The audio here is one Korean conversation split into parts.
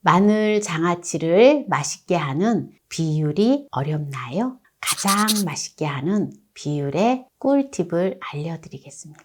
마늘 장아찌를 맛있게 하는 비율이 어렵나요? 가장 맛있게 하는 비율의 꿀팁을 알려드리겠습니다.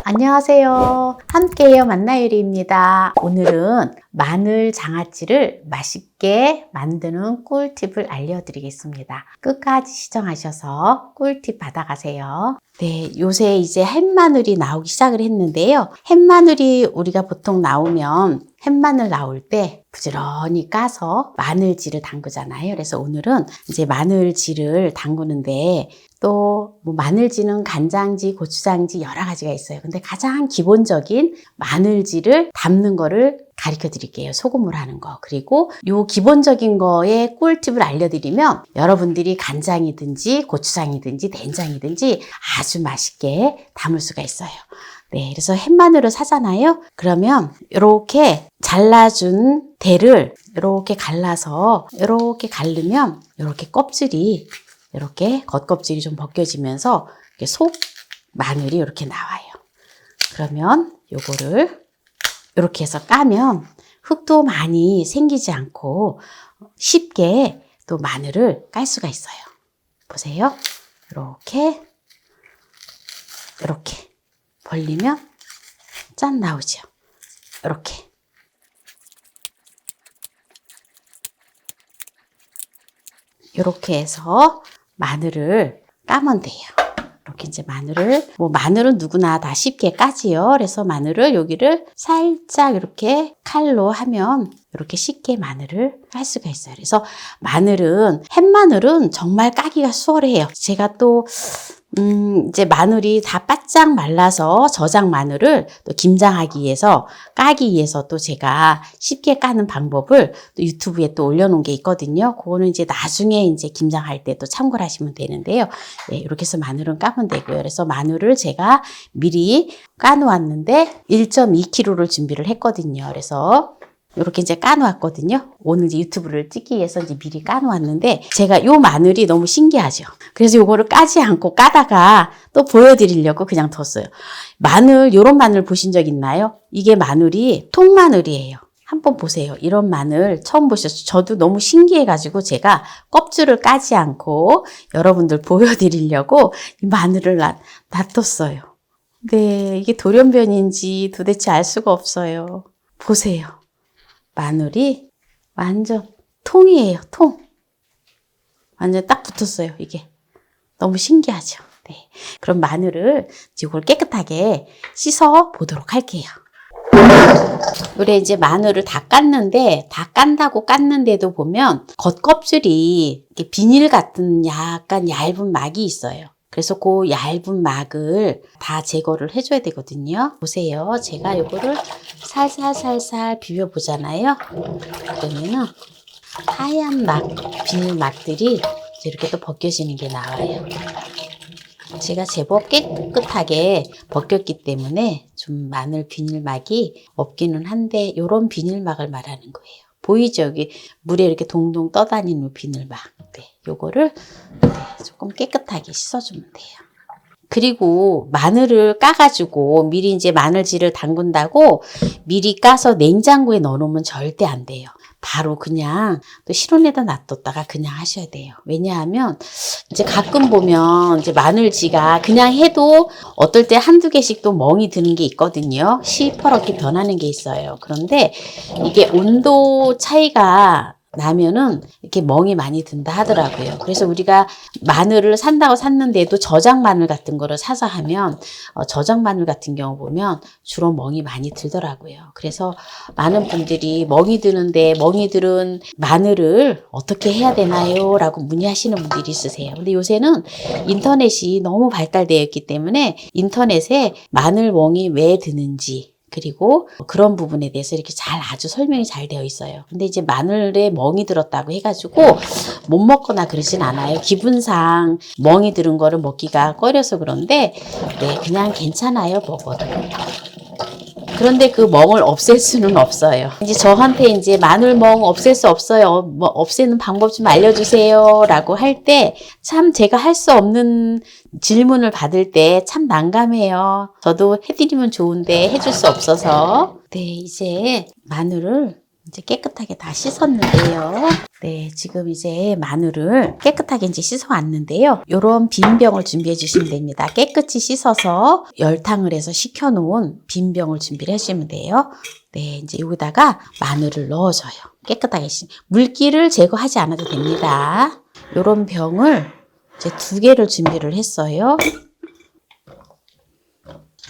안녕하세요. 함께해요 만나요리입니다. 오늘은 마늘 장아찌를 맛있게 만드는 꿀팁을 알려드리겠습니다. 끝까지 시청하셔서 꿀팁 받아가세요. 네, 요새 이제 햇마늘이 나오기 시작을 했는데요. 햇마늘이 우리가 보통 나오면 햇마늘 나올 때 부지런히 까서 마늘질을 담그잖아요. 그래서 오늘은 이제 마늘질을 담그는데 또 뭐 마늘질은 간장지, 고추장지 여러 가지가 있어요. 근데 가장 기본적인 마늘질을 담는 거를 가르쳐 드릴게요. 소금으로 하는 거. 그리고 요 기본적인 거에 꿀팁을 알려드리면 여러분들이 간장이든지 고추장이든지 된장이든지 아주 맛있게 담을 수가 있어요. 네, 그래서 햇마늘을 사잖아요. 그러면 이렇게 잘라준 대를 이렇게 갈라서 이렇게 갈르면 이렇게 껍질이 이렇게 겉껍질이 좀 벗겨지면서 속 마늘이 이렇게 나와요. 그러면 요거를 이렇게 해서 까면 흙도 많이 생기지 않고 쉽게 또 마늘을 깔 수가 있어요. 보세요. 이렇게 벌리면 짠 나오죠. 이렇게 해서 마늘을 까면 돼요. 이렇게 이제 마늘은 누구나 다 쉽게 까지요. 그래서 마늘을 여기를 살짝 이렇게 칼로 하면 이렇게 쉽게 마늘을 깔 수가 있어요. 그래서 햇마늘은 정말 까기가 수월해요. 제가 또 이제 마늘이 다 바짝 말라서 저장 마늘을 또 김장하기 위해서 까기 위해서 또 제가 쉽게 까는 방법을 또 유튜브에 또 올려놓은 게 있거든요. 그거는 이제 나중에 이제 김장할 때 또 참고를 하시면 되는데요. 네, 이렇게 해서 마늘은 까면 되고요. 그래서 마늘을 제가 미리 까놓았는데 1.2kg를 준비를 했거든요. 그래서 이렇게 이제 까놓았거든요. 오늘 이제 유튜브를 찍기 위해서 이제 미리 까놓았는데 제가 요 마늘이 너무 신기하죠. 그래서 요거를 까지 않고 까다가 또 보여드리려고 그냥 뒀어요. 요런 마늘 보신 적 있나요? 이게 마늘이 통마늘이에요. 한번 보세요. 이런 마늘 처음 보셨죠? 저도 너무 신기해가지고 제가 껍질을 까지 않고 여러분들 보여드리려고 이 마늘을 놔뒀어요. 네, 이게 돌연변인지 도대체 알 수가 없어요. 보세요. 마늘이 완전 통이에요, 통. 완전 딱 붙었어요, 이게. 너무 신기하죠? 네. 그럼 마늘을 이걸 깨끗하게 씻어 보도록 할게요. 우리 이제 마늘을 다 깐다고 깠는데도 보면 겉껍질이 이렇게 비닐 같은 약간 얇은 막이 있어요. 그래서 그 얇은 막을 다 제거를 해줘야 되거든요. 보세요. 제가 요거를 살살 비벼보잖아요. 그러면은 하얀 비닐 막들이 이렇게 또 벗겨지는 게 나와요. 제가 제법 깨끗하게 벗겼기 때문에 좀 마늘 비닐막이 없기는 한데 요런 비닐막을 말하는 거예요. 보이죠? 여기 물에 이렇게 동동 떠다니는 비닐막. 네, 요거를 조금 깨끗하게 씻어주면 돼요. 그리고 마늘을 까가지고 미리 이제 마늘질을 담근다고 미리 까서 냉장고에 넣어놓으면 절대 안 돼요. 바로 그냥 또 실온에다 놔뒀다가 그냥 하셔야 돼요. 왜냐하면 이제 가끔 보면 이제 마늘지가 그냥 해도 어떨 때 한두 개씩 또 멍이 드는 게 있거든요. 시퍼렇게 변하는 게 있어요. 그런데 이게 온도 차이가 나면은 이렇게 멍이 많이 든다 하더라고요. 그래서 우리가 마늘을 산다고 샀는데도 저장 마늘 같은 거를 사서 하면 저장 마늘 같은 경우 보면 주로 멍이 많이 들더라고요. 그래서 많은 분들이 멍이 드는 마늘을 어떻게 해야 되나요? 라고 문의하시는 분들이 있으세요. 근데 요새는 인터넷이 너무 발달되어 있기 때문에 인터넷에 마늘 멍이 왜 드는지 그리고 그런 부분에 대해서 이렇게 아주 설명이 잘 되어 있어요. 근데 이제 마늘에 멍이 들었다고 해가지고 못 먹거나 그러진 않아요. 기분상 멍이 들은 거를 먹기가 꺼려서 그런데 네, 그냥 괜찮아요, 먹어도. 그런데 그 멍을 없앨 수는 없어요. 이제 저한테 이제 마늘 멍 없앨 수 없어요. 뭐 없애는 방법 좀 알려주세요. 라고 할 때 참 제가 할 수 없는 질문을 받을 때 참 난감해요. 저도 해드리면 좋은데 해줄 수 없어서. 네, 이제 마늘을 이제 깨끗하게 다 씻었는데요. 네, 지금 이제 마늘을 깨끗하게 이제 씻어 왔는데요. 요런 빈 병을 준비해 주시면 됩니다. 깨끗이 씻어서 열탕을 해서 식혀 놓은 빈 병을 준비를 해주시면 돼요. 네, 이제 여기다가 마늘을 넣어줘요. 깨끗하게 물기를 제거하지 않아도 됩니다. 요런 병을 이제 2개를 준비를 했어요.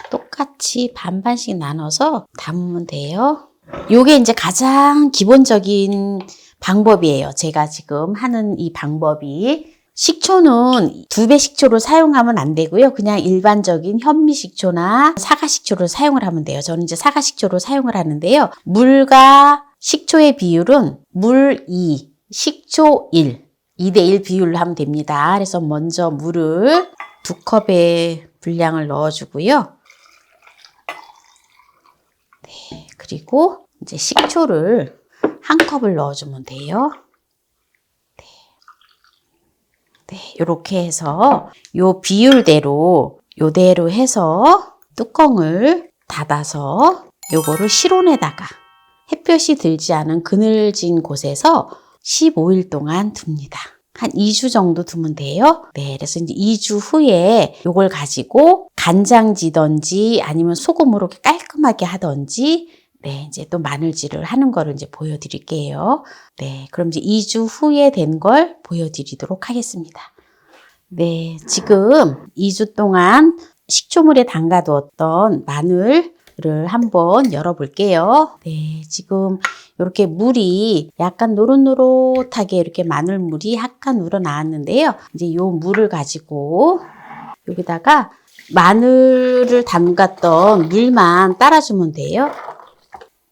똑같이 반반씩 나눠서 담으면 돼요. 요게 이제 가장 기본적인 방법이에요. 제가 지금 하는 이 방법이. 식초는 2배 식초를 사용하면 안 되고요. 그냥 일반적인 현미식초나 사과식초를 사용을 하면 돼요. 저는 이제 사과식초를 사용을 하는데요. 물과 식초의 비율은 물 2, 식초 1, 2대1 비율로 하면 됩니다. 그래서 먼저 물을 2컵의 분량을 넣어주고요. 네, 그리고 이제 식초를 1컵을 넣어주면 돼요. 네, 이렇게 해서 요 비율대로 요대로 해서 뚜껑을 닫아서 요거를 실온에다가 햇볕이 들지 않은 그늘진 곳에서 15일 동안 둡니다. 한 2주 정도 두면 돼요. 네, 그래서 이제 2주 후에 요걸 가지고 간장지든지 아니면 소금으로 깔끔하게 하든지 네, 이제 또 마늘질을 하는 거를 이제 보여드릴게요. 네, 그럼 이제 2주 후에 된 걸 보여드리도록 하겠습니다. 네, 지금 2주 동안 식초물에 담가두었던 마늘을 한번 열어볼게요. 네, 지금 이렇게 물이 약간 노릇노릇하게 이렇게 마늘물이 약간 우러나왔는데요. 이제 이 물을 가지고 여기다가 마늘을 담갔던 물만 따라주면 돼요.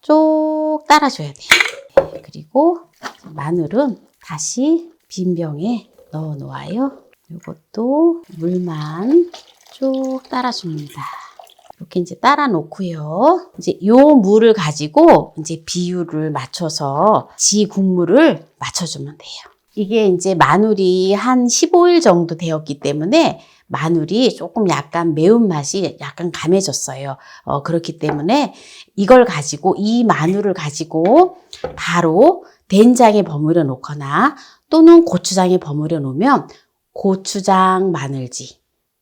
쭉 따라줘야 돼요. 네, 그리고 마늘은 다시 빈 병에 넣어 놓아요. 이것도 물만 쭉 따라줍니다. 이렇게 이제 따라 놓고요. 이제 요 물을 가지고 이제 비율을 맞춰서 지 국물을 맞춰주면 돼요. 이게 이제 마늘이 한 15일 정도 되었기 때문에 마늘이 조금 약간 매운맛이 약간 감해졌어요. 그렇기 때문에 이걸 가지고 이 마늘을 가지고 바로 된장에 버무려 놓거나 또는 고추장에 버무려 놓으면 고추장 마늘지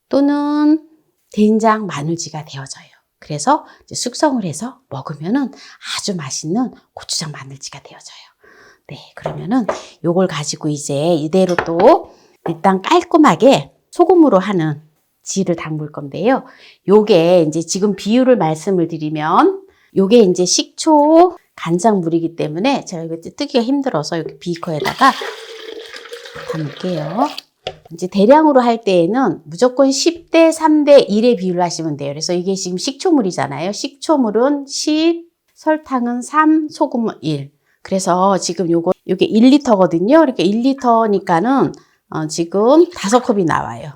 또는 된장 마늘지가 되어져요. 그래서 이제 숙성을 해서 먹으면은 아주 맛있는 고추장 마늘지가 되어져요. 네, 그러면은 요걸 가지고 이제 이대로 또 일단 깔끔하게 소금으로 하는 지를 담글 건데요. 요게 이제 지금 비율을 말씀을 드리면 요게 이제 식초 간장물이기 때문에 제가 이거 뜨기가 힘들어서 여기 비커에다가 담을게요. 이제 대량으로 할 때에는 무조건 10대 3대 1의 비율로 하시면 돼요. 그래서 이게 지금 식초물이잖아요. 식초물은 10, 설탕은 3, 소금은 1. 그래서 지금 요게 1리터거든요. 그러니까 1리터니까는 지금 5컵이 나와요.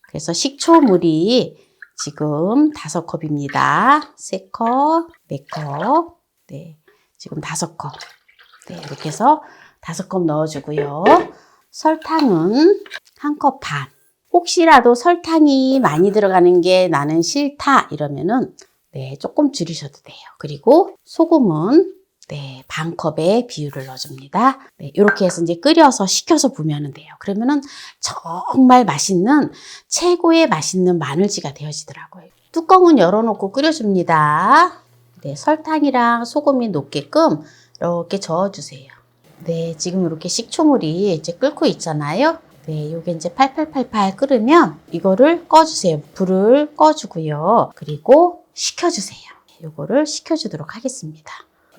그래서 식초물이 지금 5컵입니다. 3컵, 4컵, 네, 지금 5컵. 네, 이렇게 해서 5컵 넣어주고요. 설탕은 1컵 반. 혹시라도 설탕이 많이 들어가는 게 나는 싫다 이러면은 네, 조금 줄이셔도 돼요. 그리고 소금은 네, 반 컵의 비율을 넣어줍니다. 네, 이렇게 해서 이제 끓여서 식혀서 부으면 돼요. 그러면은 정말 맛있는, 최고의 맛있는 마늘지가 되어지더라고요. 뚜껑은 열어놓고 끓여줍니다. 네, 설탕이랑 소금이 녹게끔 이렇게 저어주세요. 네, 지금 이렇게 식초물이 이제 끓고 있잖아요. 네, 요게 이제 팔팔팔팔 끓으면 이거를 꺼주세요. 불을 꺼주고요. 그리고 식혀주세요. 요거를 식혀주도록 하겠습니다.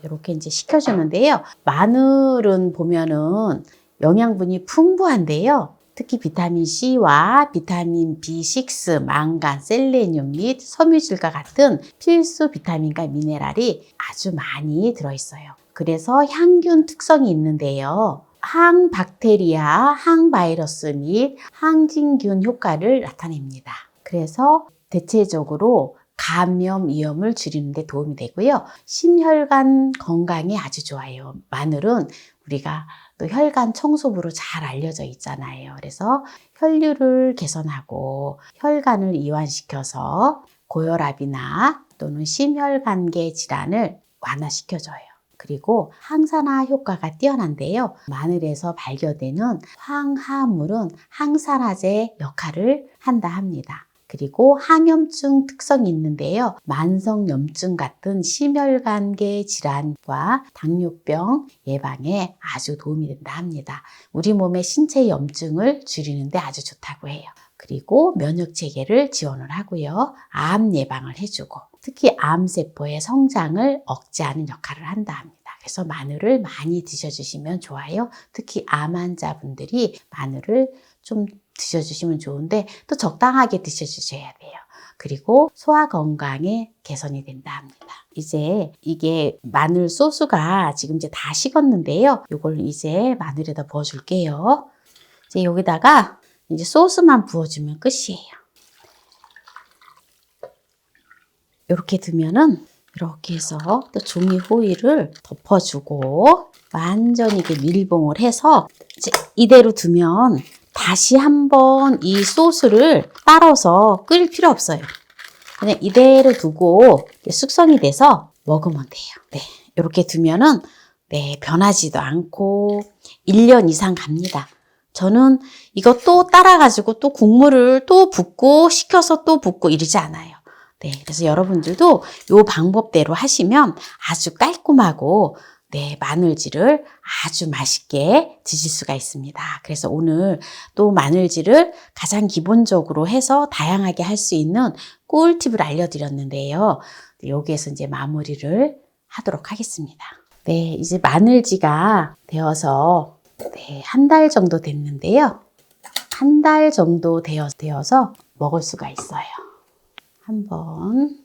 이렇게 이제 식혀주는데요. 마늘은 보면은 영양분이 풍부한데요. 특히 비타민 C와 비타민 B6, 망간, 셀레늄 및 섬유질과 같은 필수 비타민과 미네랄이 아주 많이 들어있어요. 그래서 향균 특성이 있는데요. 항박테리아, 항바이러스 및 항진균 효과를 나타냅니다. 그래서 대체적으로 감염 위험을 줄이는 데 도움이 되고요. 심혈관 건강에 아주 좋아요. 마늘은 우리가 또 혈관 청소부로 잘 알려져 있잖아요. 그래서 혈류를 개선하고 혈관을 이완시켜서 고혈압이나 또는 심혈관계 질환을 완화시켜줘요. 그리고 항산화 효과가 뛰어난데요. 마늘에서 발견되는 황화물은 항산화제 역할을 한다 합니다. 그리고 항염증 특성이 있는데요. 만성염증 같은 심혈관계 질환과 당뇨병 예방에 아주 도움이 된다 합니다. 우리 몸의 신체 염증을 줄이는 데 아주 좋다고 해요. 그리고 면역체계를 지원을 하고요. 암 예방을 해주고 특히 암세포의 성장을 억제하는 역할을 한다 합니다. 그래서 마늘을 많이 드셔주시면 좋아요. 특히 암 환자분들이 마늘을 좀 드셔주시면 좋은데 또 적당하게 드셔주셔야 돼요. 그리고 소화 건강에 개선이 된다 합니다. 이제 이게 마늘 소스가 지금 이제 다 식었는데요. 이걸 이제 마늘에다 부어줄게요. 이제 여기다가 이제 소스만 부어주면 끝이에요. 이렇게 두면은 이렇게 해서 또 종이 호일을 덮어주고 완전히 이렇게 밀봉을 해서 이제 이대로 두면 다시 한번 이 소스를 따라서 끓일 필요 없어요. 그냥 이대로 두고 숙성이 돼서 먹으면 돼요. 네, 이렇게 두면은 네, 변하지도 않고 1년 이상 갑니다. 저는 이거 또 따라가지고 또 국물을 또 붓고 식혀서 또 붓고 이러지 않아요. 네, 그래서 여러분들도 이 방법대로 하시면 아주 깔끔하고 네, 마늘질을 아주 맛있게 드실 수가 있습니다. 그래서 오늘 또 마늘질을 가장 기본적으로 해서 다양하게 할 수 있는 꿀팁을 알려드렸는데요. 여기에서 이제 마무리를 하도록 하겠습니다. 네, 이제 마늘지가 되어서 네, 한 달 정도 됐는데요. 한 달 정도 되어서 먹을 수가 있어요. 한번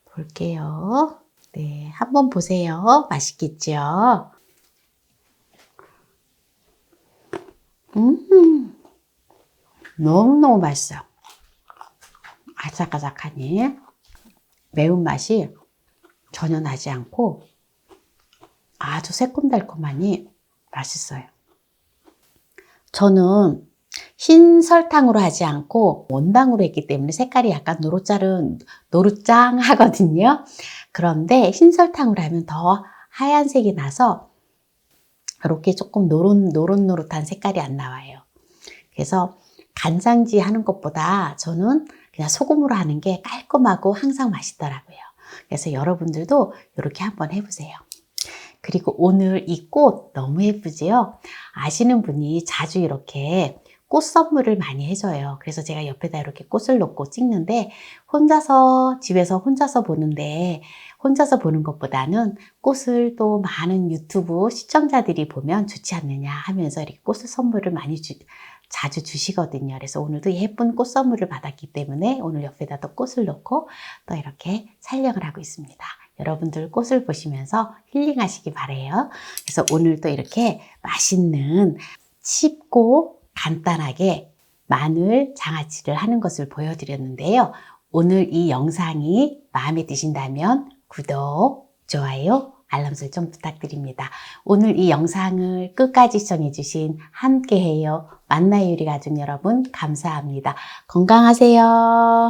볼게요. 네, 한번 보세요. 맛있겠죠? 너무너무 맛있어요. 아삭아삭하니 매운맛이 전혀 나지 않고 아주 새콤달콤하니 맛있어요. 저는 흰 설탕으로 하지 않고 원당으로 했기 때문에 색깔이 약간 노릇짱하거든요. 그런데 흰 설탕으로 하면 더 하얀색이 나서 이렇게 조금 노릇노릇한 색깔이 안 나와요. 그래서 간장지 하는 것보다 저는 그냥 소금으로 하는 게 깔끔하고 항상 맛있더라고요. 그래서 여러분들도 이렇게 한번 해보세요. 그리고 오늘 이 꽃 너무 예쁘지요? 아시는 분이 자주 이렇게 꽃 선물을 많이 해줘요. 그래서 제가 옆에다 이렇게 꽃을 놓고 찍는데 집에서 혼자서 보는데 혼자서 보는 것보다는 꽃을 또 많은 유튜브 시청자들이 보면 좋지 않느냐 하면서 이렇게 꽃을 선물을 많이 자주 주시거든요. 그래서 오늘도 예쁜 꽃 선물을 받았기 때문에 오늘 옆에다 또 꽃을 놓고 또 이렇게 촬영을 하고 있습니다. 여러분들 꽃을 보시면서 힐링하시기 바래요. 그래서 오늘 또 이렇게 맛있는 쉽고 간단하게 마늘 장아찌를 하는 것을 보여드렸는데요. 오늘 이 영상이 마음에 드신다면 구독, 좋아요, 알람 설정 부탁드립니다. 오늘 이 영상을 끝까지 시청해주신 함께해요 만나요 요리 가족 여러분 감사합니다. 건강하세요.